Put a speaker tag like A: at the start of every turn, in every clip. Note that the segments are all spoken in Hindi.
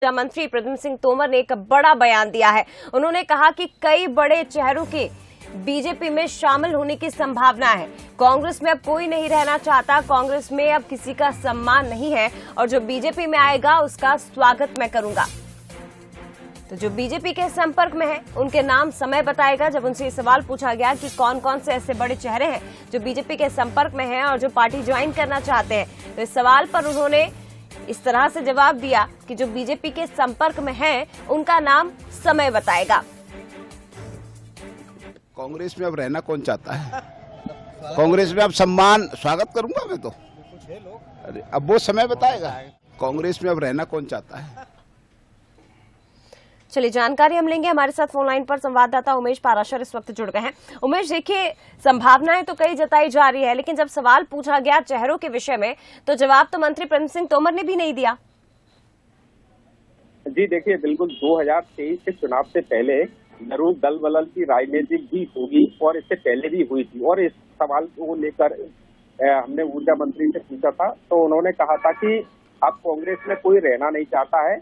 A: ऊर्जा मंत्री प्रद्युम्न सिंह तोमर ने एक बड़ा बयान दिया है। उन्होंने कहा कि कई बड़े चेहरों के बीजेपी में शामिल होने की संभावना है। कांग्रेस में अब कोई नहीं रहना चाहता, कांग्रेस में अब किसी का सम्मान नहीं है और जो बीजेपी में आएगा उसका स्वागत मैं करूंगा। तो जो बीजेपी के संपर्क में है उनके नाम समय बताएगा। जब उनसे ये सवाल पूछा गया कि कौन कौन से ऐसे बड़े चेहरे हैं जो बीजेपी के संपर्क में हैं और जो पार्टी ज्वाइन करना चाहते हैं, तो इस सवाल पर उन्होंने इस तरह से जवाब दिया कि जो बीजेपी के संपर्क में हैं उनका नाम समय बताएगा।
B: कांग्रेस में अब रहना कौन चाहता है? कांग्रेस में अब सम्मान स्वागत करूंगा मैं तो। अरे अब वो समय बताएगा। कांग्रेस में अब रहना कौन चाहता है?
A: चलिए जानकारी हम लेंगे। हमारे साथ फोन लाइन पर संवाददाता उमेश पाराशर इस वक्त जुड़ गए हैं। उमेश, देखिए संभावनाएं तो कई जताई जा रही है, लेकिन जब सवाल पूछा गया चेहरों के विषय में तो जवाब तो मंत्री प्रद्युम्न सिंह तोमर ने भी नहीं दिया।
C: जी देखिए, बिल्कुल 2023 के चुनाव से पहले जरूर दल बदल की राजनीति भी होगी और इससे पहले भी हुई थी। और इस सवाल को लेकर हमने ऊर्जा मंत्री से पूछा था तो उन्होंने कहा था कि अब कांग्रेस में कोई रहना नहीं चाहता है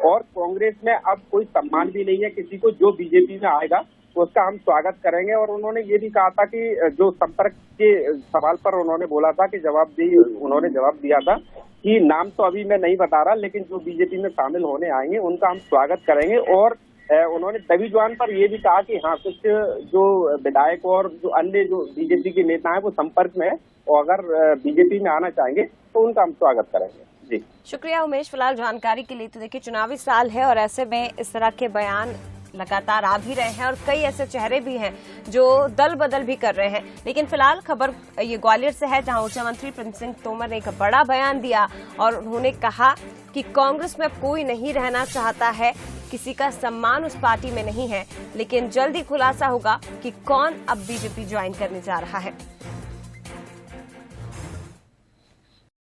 C: और कांग्रेस में अब कोई सम्मान भी नहीं है किसी को। जो बीजेपी में आएगा उसका हम स्वागत करेंगे। और उन्होंने ये भी कहा था कि जो संपर्क के सवाल पर उन्होंने बोला था कि उन्होंने जवाब दिया था कि नाम तो अभी मैं नहीं बता रहा, लेकिन जो बीजेपी में शामिल होने आएंगे उनका हम स्वागत करेंगे। और उन्होंने तभी जवान पर ये भी कहा कि हाँ, कुछ जो विधायक और जो अन्य जो बीजेपी के नेता हैं वो संपर्क में है और अगर बीजेपी में आना चाहेंगे तो उनका हम स्वागत करेंगे। जी
A: शुक्रिया उमेश फिलहाल जानकारी के लिए। तो देखिए चुनावी साल है और ऐसे में इस तरह के बयान लगातार आ भी रहे हैं और कई ऐसे चेहरे भी हैं जो दल बदल भी कर रहे हैं। लेकिन फिलहाल खबर ये ग्वालियर से है, जहां ऊर्जा मंत्री प्रद्युम्न सिंह तोमर ने एक बड़ा बयान दिया और उन्होंने कहा कि कांग्रेस में अब कोई नहीं रहना चाहता है, किसी का सम्मान उस पार्टी में नहीं है, लेकिन जल्द ही खुलासा होगा कि कौन अब बीजेपी ज्वाइन करने जा रहा है।